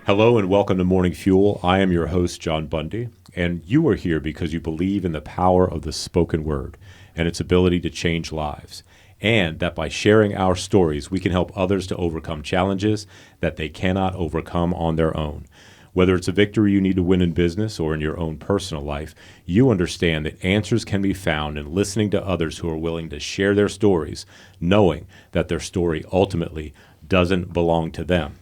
Hello and welcome to Morning Fuel. I am your host, John Bundy, and you are here because you believe in the power of the spoken word and its ability to change lives, and that by sharing our stories, we can help others to overcome challenges that they cannot overcome on their own. Whether it's a victory you need to win in business or in your own personal life, you understand that answers can be found in listening to others who are willing to share their stories, knowing that their story ultimately doesn't belong to them.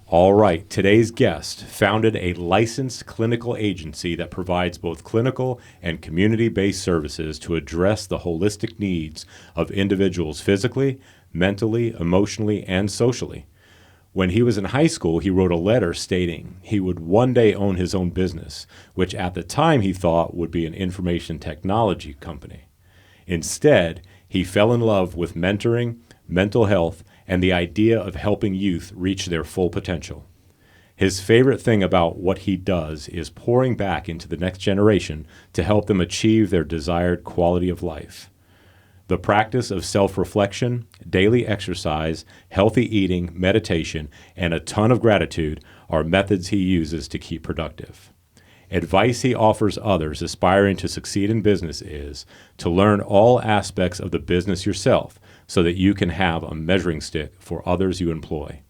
All right, today's guest founded a licensed clinical agency that provides both clinical and community-based services to address the holistic needs of individuals physically, mentally, emotionally, and socially. When he was in high school, he wrote a letter stating he would one day own his own business, which at the time he thought would be an information technology company. Instead, he fell in love with mentoring, mental health, and the idea of helping youth reach their full potential. His favorite thing about what he does is pouring back into the next generation to help them achieve their desired quality of life. The practice of self-reflection, daily exercise, healthy eating, meditation, and a ton of gratitude are methods he uses to keep productive. Advice he offers others aspiring to succeed in business is to learn all aspects of the business yourself so that you can have a measuring stick for others you employ.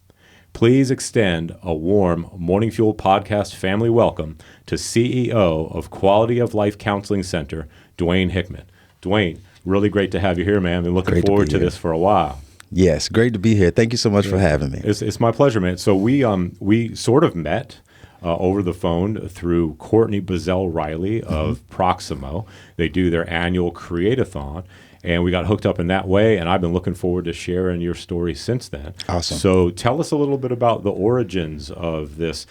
Please extend a warm Morning Fuel podcast family welcome to CEO of Quality of Life Counseling Center, Deuene Hickman. Deuene, really great to have you here, man. I've been looking forward to this for a while. Yes, great to be here. Thank you so much for having me. It's my pleasure, man. So we sort of met over the phone through Courtney Bazell Riley of Proximo. They do their annual Create-a-thon, and we got hooked up in that way, and I've been looking forward to sharing your story since then. Awesome. So tell us a little bit about the origins of this,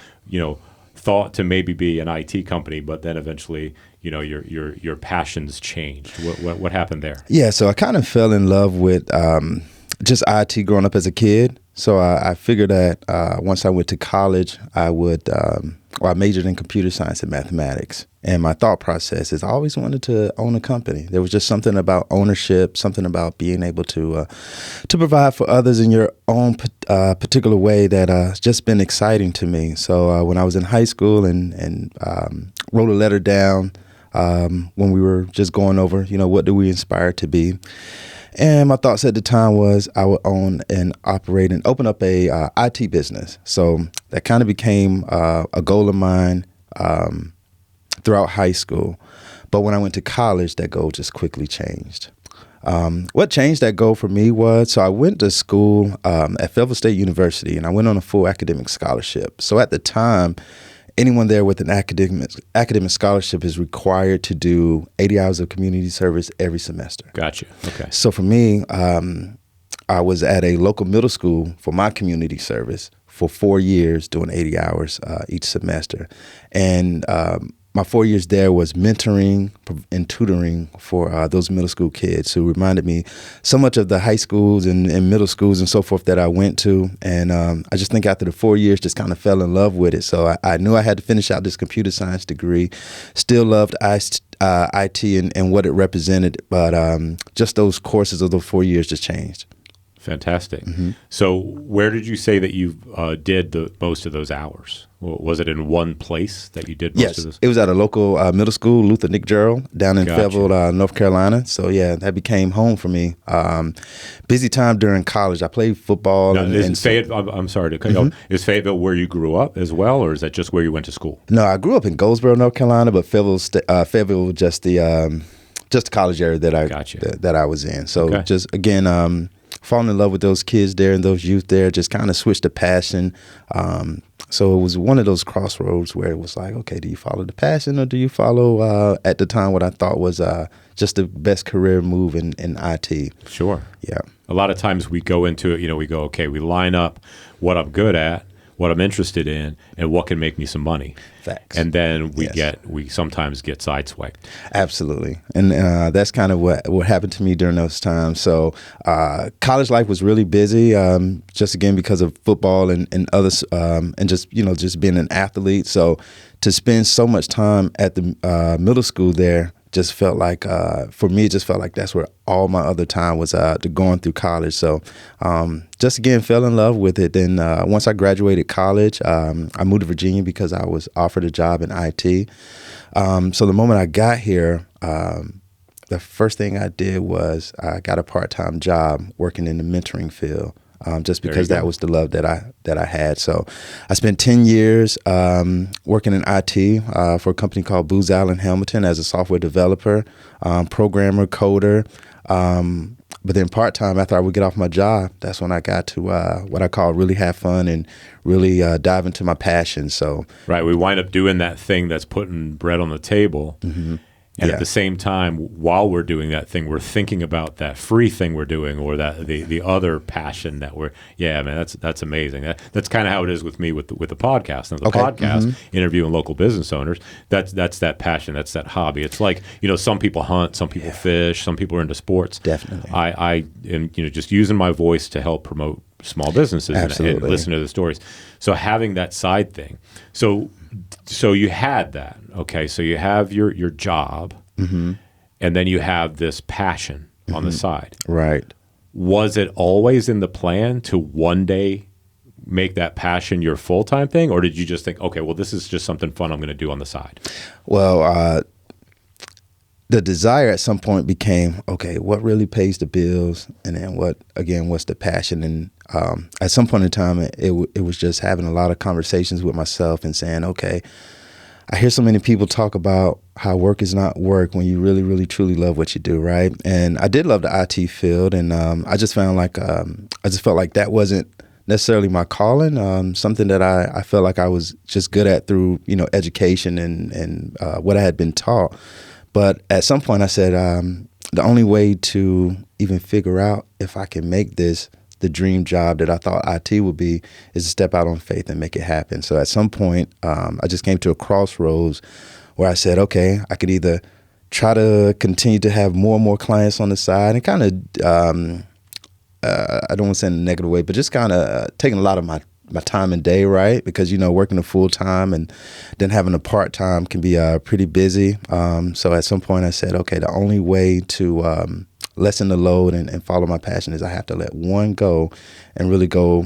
thought to maybe be an IT company, but then eventually, your passions changed. What happened there? Yeah, so I kind of fell in love with just IT growing up as a kid. So I figured that once I went to college, I majored in computer science and mathematics. And my thought process is I always wanted to own a company. There was just something about ownership, something about being able to provide for others in your own particular way that has just been exciting to me. So when I was in high school and wrote a letter down when we were just going over, what do we aspire to be? And my thoughts at the time was I would own and operate and open up a IT business. So that kind of became a goal of mine throughout high school. But when I went to college, that goal just quickly changed. What changed that goal for me was, so I went to school at Fayetteville State University, and I went on a full academic scholarship. So at the time, anyone there with an academic scholarship is required to do 80 hours of community service every semester. Gotcha. Okay. So for me, I was at a local middle school for my community service for 4 years, doing 80 hours each semester. And my 4 years there was mentoring and tutoring for those middle school kids who reminded me so much of the high schools and middle schools and so forth that I went to. And I just think after the 4 years, just kind of fell in love with it. So I knew I had to finish out this computer science degree. Still loved IT and what it represented. But just those courses of those 4 years just changed. Fantastic. Mm-hmm. So where did you say that you did most of those hours? Was it in one place that you did most of this? Yes, it was at a local middle school, Luther Nick Gerald, down in Fayetteville, North Carolina. So, yeah, that became home for me. Busy time during college. I played football. Now, I'm sorry to cut you off. Is Fayetteville where you grew up as well, or is that just where you went to school? No, I grew up in Goldsboro, North Carolina, but Fayetteville was just the college area that I was in. So, just, again, falling in love with those kids there and those youth there, just kind of switched the passion. So it was one of those crossroads where it was like, okay, do you follow the passion or do you follow at the time what I thought was just the best career move in IT? Sure. Yeah. A lot of times we go into it, we go, okay, we line up what I'm good at, what I'm interested in, and what can make me some money. Facts. And then we sometimes get sideswiped. Absolutely. And that's kind of what happened to me during those times. So college life was really busy, just again because of football and others, and just being an athlete. So to spend so much time at the middle school there just felt like, for me, it just felt like that's where all my other time was to going through college. So just again, fell in love with it. Then once I graduated college, I moved to Virginia because I was offered a job in IT. So the moment I got here, the first thing I did was I got a part-time job working in the mentoring field. Just because that was the love that I had. So I spent 10 years working in IT for a company called Booz Allen Hamilton as a software developer, programmer, coder. But then part-time, after I would get off my job, that's when I got to what I call really have fun and really dive into my passion. So right, we wind up doing that thing that's putting bread on the table. Mm-hmm. And at the same time, while we're doing that thing, we're thinking about that free thing we're doing, or that the other passion that we're. Yeah, man, that's amazing. That's kind of how it is with me with the podcast. Now, the podcast, interviewing local business owners, that's that passion, that's that hobby. It's like, some people hunt, some people fish, some people are into sports. Definitely. I am just using my voice to help promote small businesses and listen to the stories. So having that side thing. So you had that, okay? So you have your job, and then you have this passion on the side. Right. Was it always in the plan to one day make that passion your full-time thing, or did you just think, okay, well, this is just something fun I'm going to do on the side? Well, the desire at some point became, okay, what really pays the bills? And then what's the passion? And at some point in time, it was just having a lot of conversations with myself and saying, okay, I hear so many people talk about how work is not work when you really, really, truly love what you do, right? And I did love the IT field, and I just found like, I just felt like that wasn't necessarily my calling, something that I felt like I was just good at through, education and what I had been taught. But at some point I said, the only way to even figure out if I can make this the dream job that I thought IT would be is to step out on faith and make it happen. So at some point, I just came to a crossroads where I said, okay, I could either try to continue to have more and more clients on the side and kind of, I don't want to say in a negative way, but just kind of taking a lot of my time and day, right? Because, working a full time and then having a part time can be pretty busy. So at some point I said, okay, the only way to lessen the load and follow my passion is I have to let one go and really go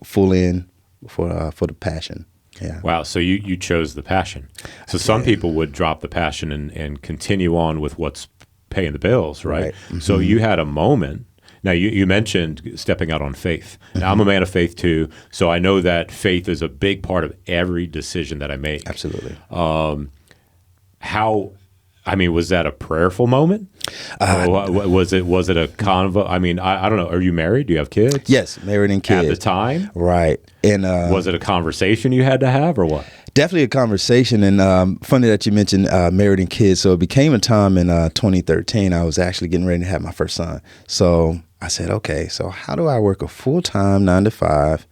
full in for the passion. Yeah. Wow. So you chose the passion. So some people would drop the passion and continue on with what's paying the bills, right? Mm-hmm. So you had a moment. Now, you mentioned stepping out on faith. Now, I'm a man of faith, too, so I know that faith is a big part of every decision that I make. Absolutely. Was that a prayerful moment? Was it a convo? I don't know. Are you married? Do you have kids? Yes, married and kids. At the time? Right. And was it a conversation you had to have, or what? Definitely a conversation, and funny that you mentioned married and kids. So it became a time in 2013, I was actually getting ready to have my first son. So I said, okay, so how do I work a full-time 9 to 5?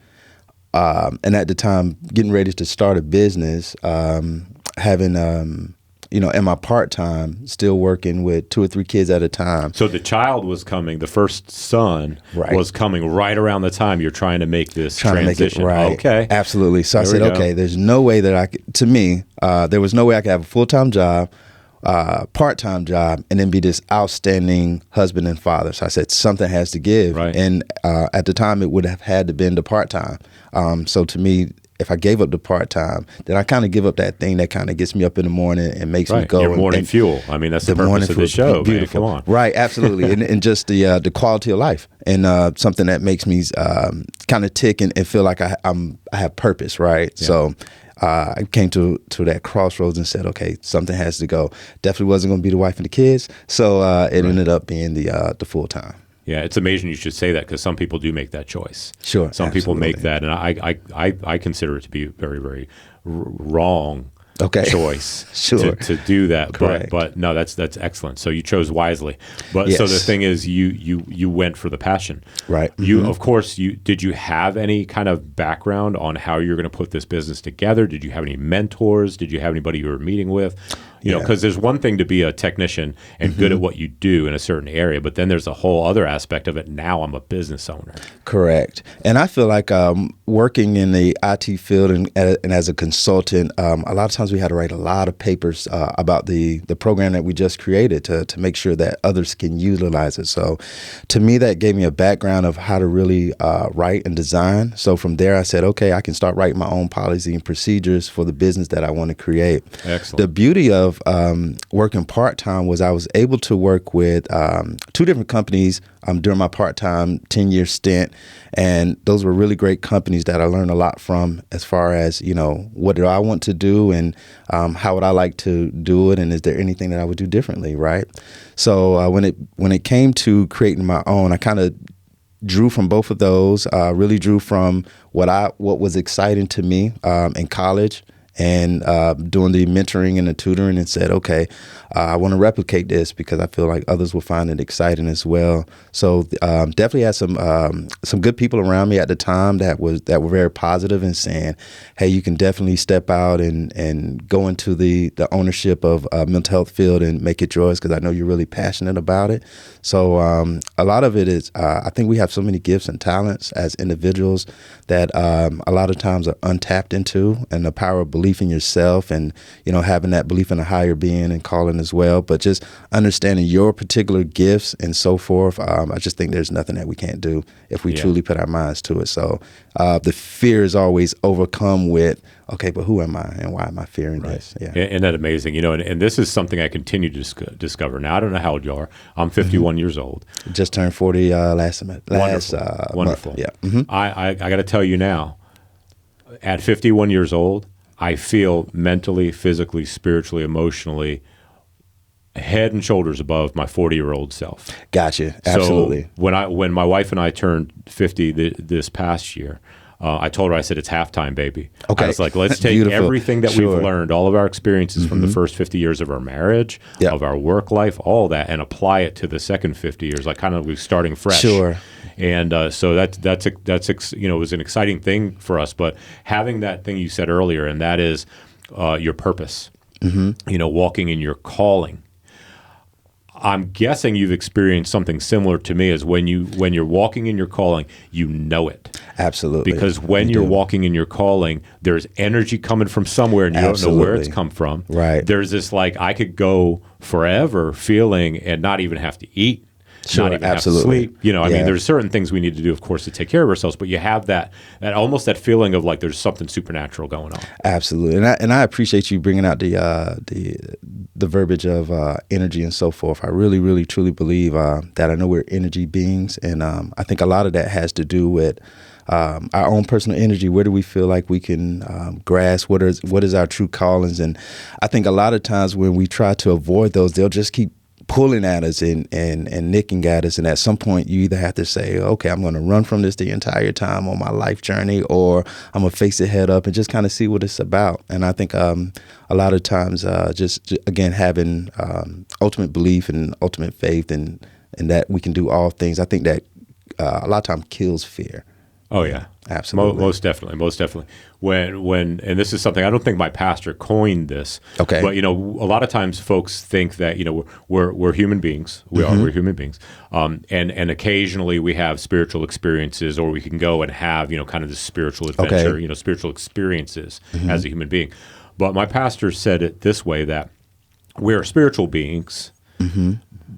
And at the time, getting ready to start a business, having, in my part-time, still working with 2 or 3 kids at a time. So the child was coming, the first son was coming right around the time you're trying to make this transition. Right. Okay. Absolutely. So I said, okay, there's no way that I could, to me, there was no way I could have a full-time job, part-time job, and then be this outstanding husband and father. So I said, something has to give. Right. And at the time, it would have had to been the part-time. So to me, if I gave up the part-time, then I kind of give up that thing that kind of gets me up in the morning and makes me go. Your morning fuel. That's the purpose of the show. Beautiful. Man, come on. Right, absolutely. and just the quality of life and something that makes me kind of tick and feel like I have purpose, right? Yeah. So I came to that crossroads and said, okay, something has to go. Definitely wasn't going to be the wife and the kids, so it ended up being the full-time. Yeah, it's amazing you should say that because some people do make that choice. Sure, some people make that, and I consider it to be a very, very wrong choice to do that. Correct. But no, that's excellent. So you chose wisely. But yes. So the thing is, you went for the passion. Right. You of course did you have any kind of background on how you're going to put this business together? Did you have any mentors? Did you have anybody you were meeting with? You know, because there's one thing to be a technician and good at what you do in a certain area, but then there's a whole other aspect of it. Now I'm a business owner. Correct. And I feel like working in the IT field and as a consultant, a lot of times we had to write a lot of papers about the program that we just created to make sure that others can utilize it. So to me, that gave me a background of how to really write and design. So from there, I said, okay, I can start writing my own policy and procedures for the business that I want to create. Excellent. The beauty of working part-time was I was able to work with 2 different companies during my part-time 10-year stint. And those were really great companies that I learned a lot from as far as, you know, what do I want to do and how would I like to do it? And is there anything that I would do differently, right? So when it came to creating my own, I kind of drew from both of those, really drew from what was exciting to me in college and doing the mentoring and the tutoring, and said, okay, I want to replicate this because I feel like others will find it exciting as well. So definitely had some good people around me at the time that were very positive and saying, hey, you can definitely step out and go into the ownership of mental health field and make it yours because I know you're really passionate about it. So a lot of it is, I think we have so many gifts and talents as individuals that a lot of times are untapped into, and the power of belief in yourself and, you know, having that belief in a higher being and calling as well, but just understanding your particular gifts and so forth. I just think there's nothing that we can't do if we truly put our minds to it. So the fear is always overcome with, okay, but who am I and why am I fearing this? Yeah. Isn't that amazing? You know, and this is something I continue to discover. Now, I don't know how old you are. I'm 51 years old. Just turned 40 last Wonderful. month. Yeah. I got to tell you now, at 51 years old, I feel mentally, physically, spiritually, emotionally head and shoulders above my 40-year-old self. Gotcha. Absolutely. So when my wife and I turned 50 this past year, I told her, I said, it's halftime, baby. Okay. I was like, let's take everything that we've learned, all of our experiences from the first 50 years of our marriage, of our work life, all that, and apply it to the second 50 years, like kind of we're starting fresh. Sure. And so that's you know, it was an exciting thing for us. But having that thing you said earlier, and that is your purpose, you know, walking in your calling. I'm guessing you've experienced something similar to me, is when you're walking in your calling, you know it. Absolutely. Because when you're walking in your calling, there's energy coming from somewhere and you don't know where it's come from. Right. There's this, like, I could go forever feeling and not even have to eat. Sure, not even absolutely. have to sleep. You know, I mean, there's certain things we need to do, of course, to take care of ourselves, but you have that almost that feeling of like there's something supernatural going on. Absolutely. And I appreciate you bringing out the verbiage of energy and so forth. I really, really, truly believe that I know we're energy beings. And I think a lot of that has to do with our own personal energy. Where do we feel like we can grasp? What is our true callings? And I think a lot of times when we try to avoid those, they'll just keep pulling at us and nicking at us. And at some point you either have to say, okay, I'm going to run from this the entire time on my life journey, or I'm going to face it head up and just kind of see what it's about. And I think a lot of times just again, having ultimate belief and ultimate faith and that we can do all things, I think that a lot of times kills fear. Oh, yeah. Absolutely. Most definitely. When and this is something, I don't think my pastor coined this. Okay. But, you know, a lot of times folks think that, you know, we're human beings. We're human beings. And occasionally we have spiritual experiences, or we can go and have, you know, kind of this spiritual adventure, you know, spiritual experiences as a human being. But my pastor said it this way, that we're spiritual beings,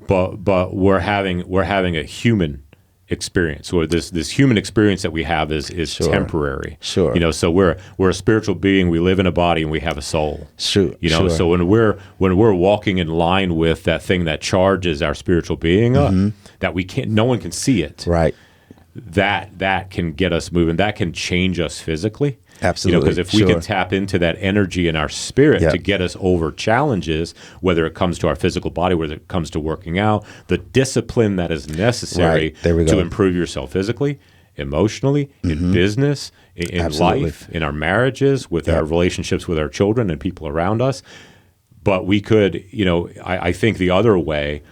but we're having a human experience, or this human experience that we have is temporary. Sure. You know, so we're a spiritual being. We live in a body and we have a soul. Sure. You know, so when we're walking in line with that thing that charges our spiritual being up, that no one can see it. Right. That can get us moving. That can change us physically. Absolutely. You know, because if we can tap into that energy in our spirit to get us over challenges, whether it comes to our physical body, whether it comes to working out, the discipline that is necessary to improve yourself physically, emotionally, in business, in life, in our marriages, with our relationships with our children and people around us. But we could, you know, I think the other way,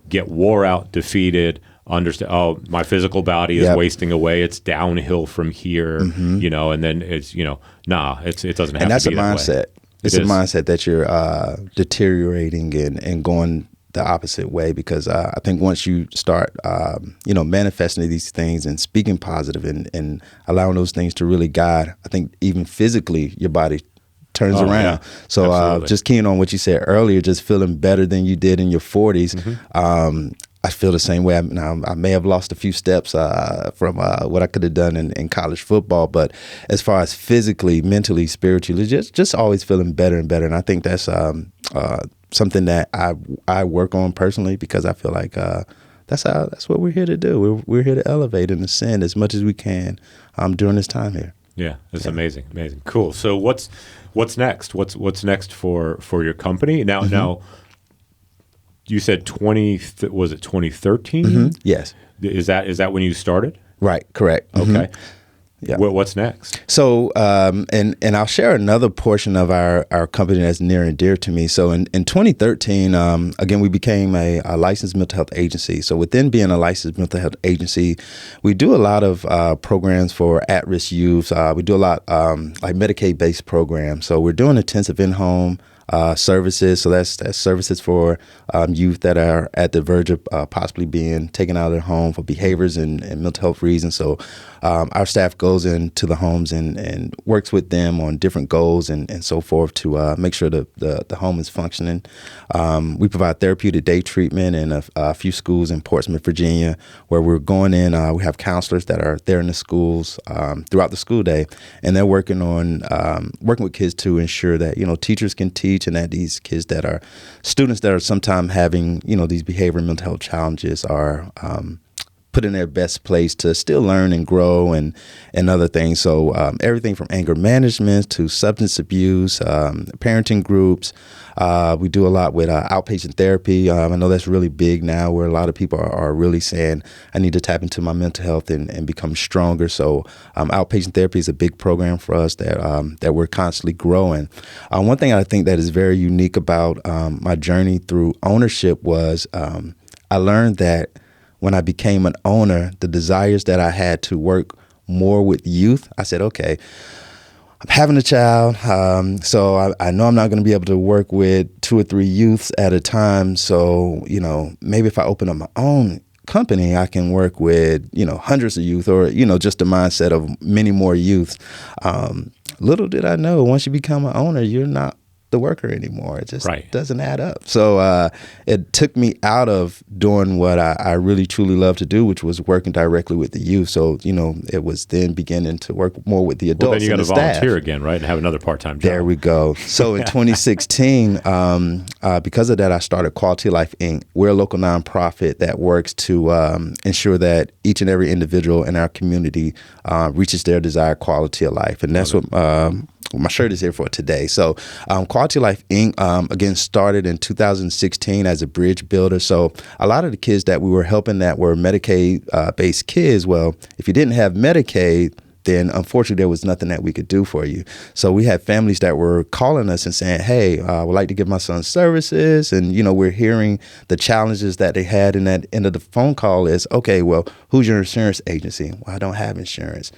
get wore out, defeated, understand, oh, my physical body is wasting away, it's downhill from here, you know, and then it's, you know, it doesn't have to be that way. And that's a mindset. It's a mindset that you're deteriorating and going the opposite way, because I think once you start, manifesting these things and speaking positive and allowing those things to really guide, I think even physically your body turns around. Yeah, so just keying on what you said earlier, just feeling better than you did in your 40s. I feel the same way. I may have lost a few steps from what I could have done in college football, but as far as physically, mentally, spiritually, just always feeling better and better. And I think that's something that I work on personally, because I feel like that's what we're here to do. We're here to elevate and ascend as much as we can during this time here. Yeah, it's amazing, cool. So what's next? What's next for your company now? Now, you said was it 2013? Yes. Is that when you started? Right. Correct. Okay. Yeah. What's next? So, and I'll share another portion of our company that's near and dear to me. So in 2013, again, we became a licensed mental health agency. So within being a licensed mental health agency, we do a lot of programs for at-risk youth. We do a lot like Medicaid-based programs. So we're doing intensive in-home services. So that's services for youth that are at the verge of possibly being taken out of their home for behaviors and mental health reasons. So our staff goes into the homes and works with them on different goals and so forth to make sure the home is functioning. We provide therapeutic day treatment in a few schools in Portsmouth, Virginia, where we're going in. We have counselors that are there in the schools throughout the school day, and they're working with kids to ensure that teachers can teach, and that these kids that are students that are sometimes having these behavioral and mental health challenges are put in their best place to still learn and grow and other things. So everything from anger management to substance abuse, parenting groups. We do a lot with outpatient therapy. I know that's really big now, where a lot of people are really saying, I need to tap into my mental health and become stronger. So outpatient therapy is a big program for us that we're constantly growing. One thing I think that is very unique about my journey through ownership was I learned that when I became an owner, the desires that I had to work more with youth, I said, okay, I'm having a child, so I know I'm not going to be able to work with 2 or 3 youths at a time. So, maybe if I open up my own company, I can work with, hundreds of youth, or, just the mindset of many more youth. Little did I know, once you become an owner, you're not the worker anymore. It just doesn't add up. So it took me out of doing what I really truly love to do, which was working directly with the youth. So it was then beginning to work more with the adults. Well, then you got to volunteer volunteer again, right, and have another part-time job. There we go. So in 2016, because of that, I started Quality Life Inc. We're a local nonprofit that works to ensure that each and every individual in our community reaches their desired quality of life, and that's what my shirt is here for today. So Quality Life Inc., again, started in 2016 as a bridge builder. So a lot of the kids that we were helping that were Medicaid-based kids, well, if you didn't have Medicaid, then unfortunately there was nothing that we could do for you. So we had families that were calling us and saying, hey, I would like to give my son services. And, we're hearing the challenges that they had. And that end of the phone call is, okay, well, who's your insurance agency? Well, I don't have insurance.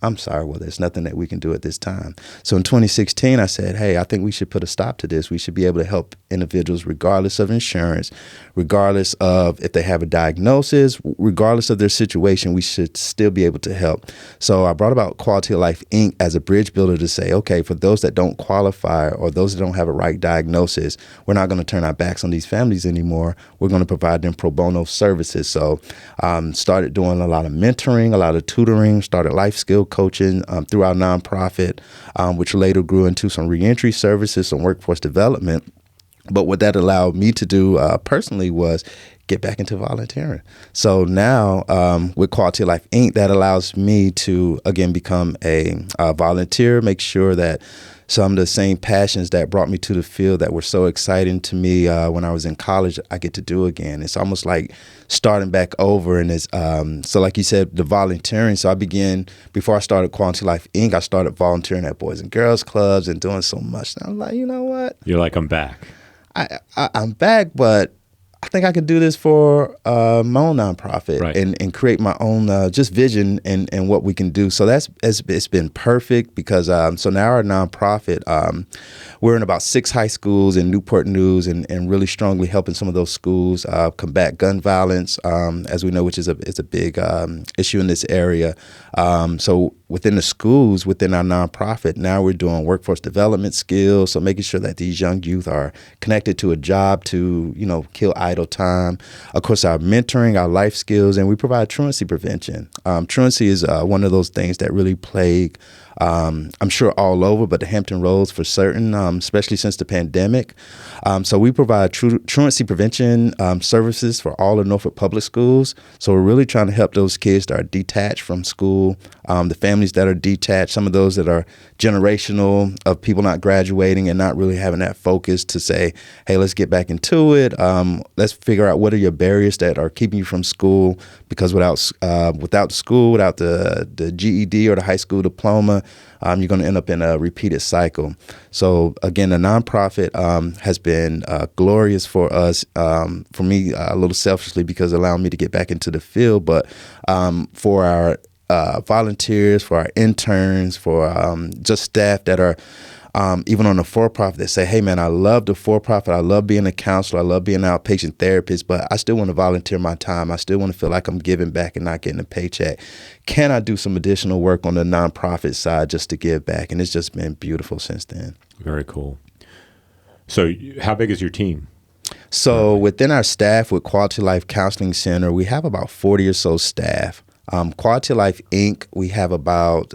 I'm sorry, well, there's nothing that we can do at this time. So in 2016, I said, hey, I think we should put a stop to this. We should be able to help individuals regardless of insurance, regardless of if they have a diagnosis, regardless of their situation, we should still be able to help. So I brought about Quality of Life Inc. as a bridge builder to say, okay, for those that don't qualify or those that don't have a right diagnosis, we're not going to turn our backs on these families anymore. We're going to provide them pro bono services. So started doing a lot of mentoring, a lot of tutoring, started life skill coaching through our nonprofit, which later grew into some reentry services, some workforce development. But what that allowed me to do personally was get back into volunteering. So now with Quality Life Inc., that allows me to, again, become a volunteer, make sure that some of the same passions that brought me to the field that were so exciting to me when I was in college, I get to do again. It's almost like starting back over. And it's so like you said, the volunteering. So I began, before I started Quality Life Inc., I started volunteering at Boys and Girls Clubs and doing so much. And I'm like, you know what? You're like, I'm back. I'm back, but I think I could do this for my own nonprofit Right. and create my own just vision and what we can do. So it's been perfect because so now our nonprofit, we're in about 6 high schools in Newport News and really strongly helping some of those schools combat gun violence, as we know, which is a big issue in this area. So within the schools, within our nonprofit, now we're doing workforce development skills. So making sure that these young youth are connected to a job to, kill idle time. Of course, our mentoring, our life skills, and we provide truancy prevention. Truancy is one of those things that really plague, I'm sure all over, but the Hampton Roads for certain, especially since the pandemic. So we provide truancy prevention services for all of Norfolk Public Schools. So we're really trying to help those kids that are detached from school, the families that are detached, some of those that are generational of people not graduating and not really having that focus to say, hey, let's get back into it. Let's figure out what are your barriers that are keeping you from school, because without school, without the GED or the high school diploma, you're going to end up in a repeated cycle. So again, the nonprofit has been glorious for us, for me a little selfishly because it allowed me to get back into the field, but for our volunteers, for our interns, for just staff that are even on the for-profit that say, hey, man, I love the for-profit. I love being a counselor. I love being an outpatient therapist, but I still want to volunteer my time. I still want to feel like I'm giving back and not getting a paycheck. Can I do some additional work on the nonprofit side just to give back? And it's just been beautiful since then. Very cool. So how big is your team? So within our staff with Quality Life Counseling Center, we have about 40 or so staff. Quality Life Inc., we have about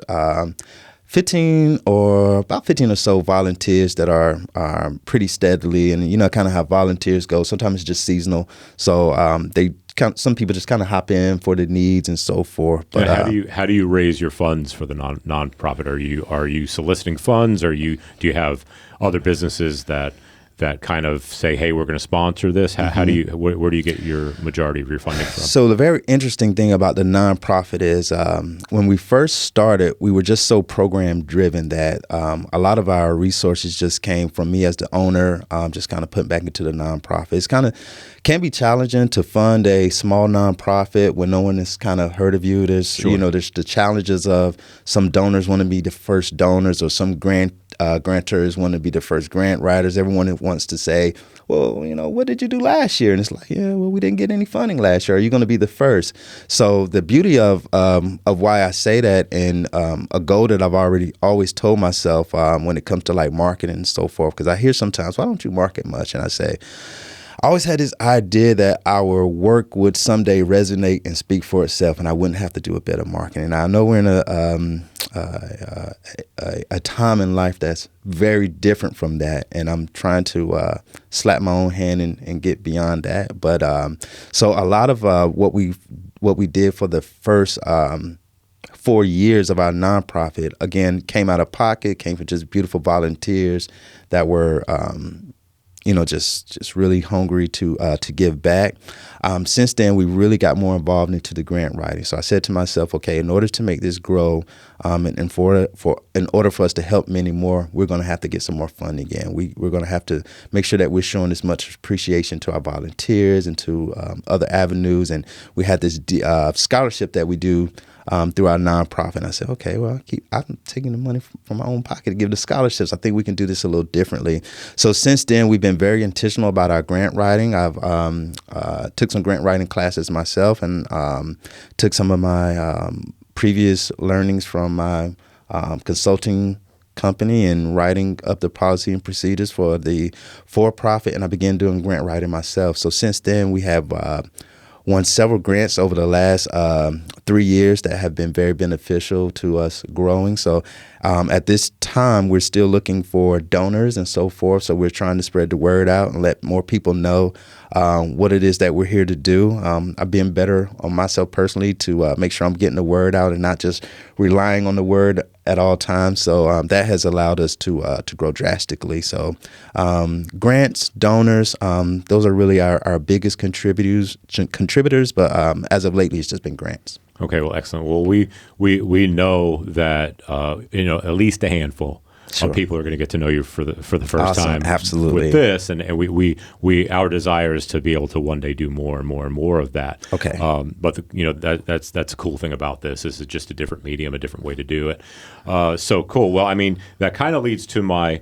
15 or so volunteers that are pretty steadily, and kind of how volunteers go. Sometimes it's just seasonal, so some people just kind of hop in for the needs and so forth. But how do you raise your funds for the nonprofit? Are you soliciting funds? Do you have other businesses that kind of say, hey, we're going to sponsor this? How do you, where do you get your majority of your funding from? So the very interesting thing about the nonprofit is when we first started, we were just so program driven that a lot of our resources just came from me as the owner, just kind of putting back into the nonprofit. It's kind of can be challenging to fund a small nonprofit when no one has kind of heard of you. There's, Sure. There's the challenges of some donors want to be the first donors, or some grantors want to be the first grant writers. Everyone wants to say, well, what did you do last year? And it's like, yeah, well, we didn't get any funding last year. Are you going to be the first? So the beauty of why I say that, and a goal that I've always told myself when it comes to like marketing and so forth, because I hear sometimes, why don't you market much? And I say, I always had this idea that our work would someday resonate and speak for itself, and I wouldn't have to do a bit of marketing. Now, I know we're in a time in life that's very different from that, and I'm trying to slap my own hand and get beyond that. But so a lot of what we did for the first 4 years of our nonprofit, again, came out of pocket, came from just beautiful volunteers that were just really hungry to give back. Since then, we really got more involved into the grant writing. So I said to myself, okay, in order to make this grow, and in order for us to help many more, we're going to have to get some more funding in. We're going to have to make sure that we're showing as much appreciation to our volunteers and to other avenues. And we had this scholarship that we do through our nonprofit. And I said, okay, well, I'm taking the money from my own pocket to give the scholarships. I think we can do this a little differently. So since then, we've been very intentional about our grant writing. I've took some grant writing classes myself, and took some of my previous learnings from my consulting company and writing up the policy and procedures for the for-profit, and I began doing grant writing myself. So since then, we have won several grants over the last 3 years that have been very beneficial to us growing. So at this time, we're still looking for donors and so forth. So we're trying to spread the word out and let more people know what it is that we're here to do. I've been better on myself personally to make sure I'm getting the word out and not just relying on the word at all times. So that has allowed us to grow drastically. So grants, donors, those are really our biggest contributors. But as of lately, it's just been grants. Okay, well, excellent. Well, we know that at least a handful Sure. People are going to get to know you for the first Awesome. time. Absolutely. With this, and we our desire is to be able to one day do more and more and more of that. Okay. But that's a cool thing about this. This is just a different medium, a different way to do it. So cool. Well, I mean, that kind of leads to my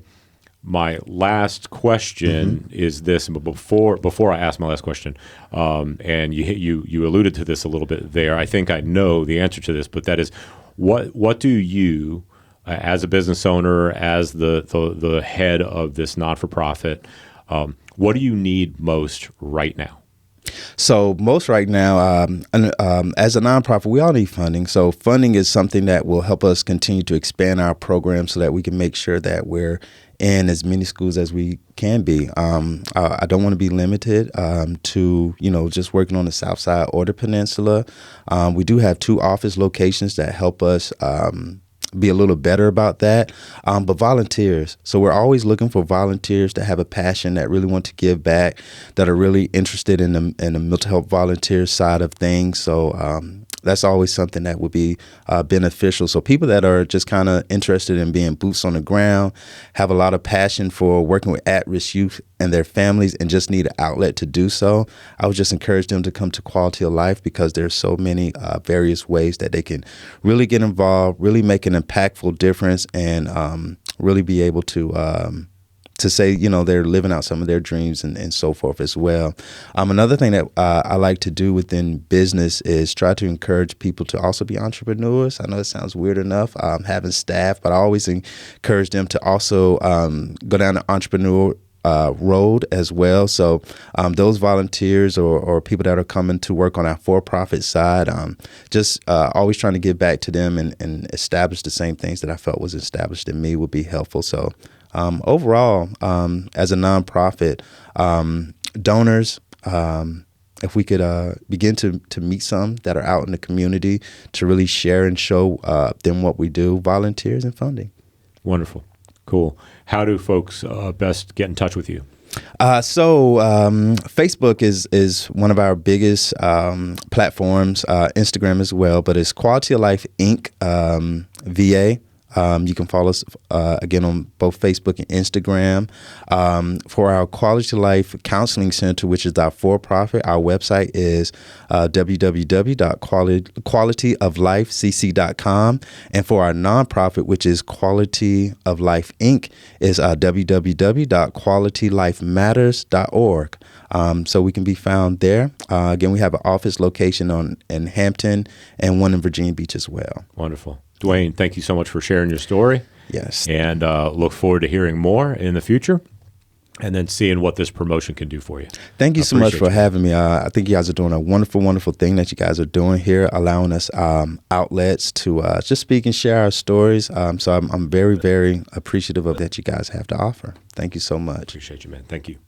last question is this. But before I ask my last question, and you alluded to this a little bit there. I think I know the answer to this, but that is, what do you, as a business owner, as the head of this not-for-profit, what do you need most right now? So most right now, as a nonprofit, we all need funding. So funding is something that will help us continue to expand our program so that we can make sure that we're in as many schools as we can be. I don't want to be limited to, just working on the South Side or the Peninsula. We do have 2 office locations that help us be a little better about that. But volunteers. So we're always looking for volunteers that have a passion, that really want to give back, that are really interested in the mental health volunteer side of things. So that's always something that would be beneficial. So people that are just kind of interested in being boots on the ground, have a lot of passion for working with at-risk youth and their families, and just need an outlet to do so, I would just encourage them to come to Quality of Life, because there's so many various ways that they can really get involved, really make an impactful difference, and really be able to say, they're living out some of their dreams and so forth as well. Another thing that I like to do within business is try to encourage people to also be entrepreneurs. I know it sounds weird enough, having staff, but I always encourage them to also go down the entrepreneur road as well. So those volunteers or people that are coming to work on our for-profit side, just always trying to give back to them and establish the same things that I felt was established in me would be helpful. So overall, as a nonprofit, donors, if we could begin to meet some that are out in the community to really share and show them what we do, volunteers and funding. Wonderful. Cool. How do folks best get in touch with you? So Facebook is one of our biggest platforms, Instagram as well, but it's Quality of Life Inc. VA. You can follow us again on both Facebook and Instagram. For our Quality of Life Counseling Center, which is our for-profit, our website is www.qualityoflifecc.com. And for our nonprofit, which is Quality of Life Inc., is www.qualitylifematters.org. So we can be found there. Again, we have an office location in Hampton and one in Virginia Beach as well. Wonderful. Deuene, thank you so much for sharing your story. Yes. And look forward to hearing more in the future, and then seeing what this promotion can do for you. Thank you so much for having me. I think you guys are doing a wonderful, wonderful thing that you guys are doing here, allowing us outlets to just speak and share our stories. So I'm very, very appreciative of that you guys have to offer. Thank you so much. Appreciate you, man. Thank you.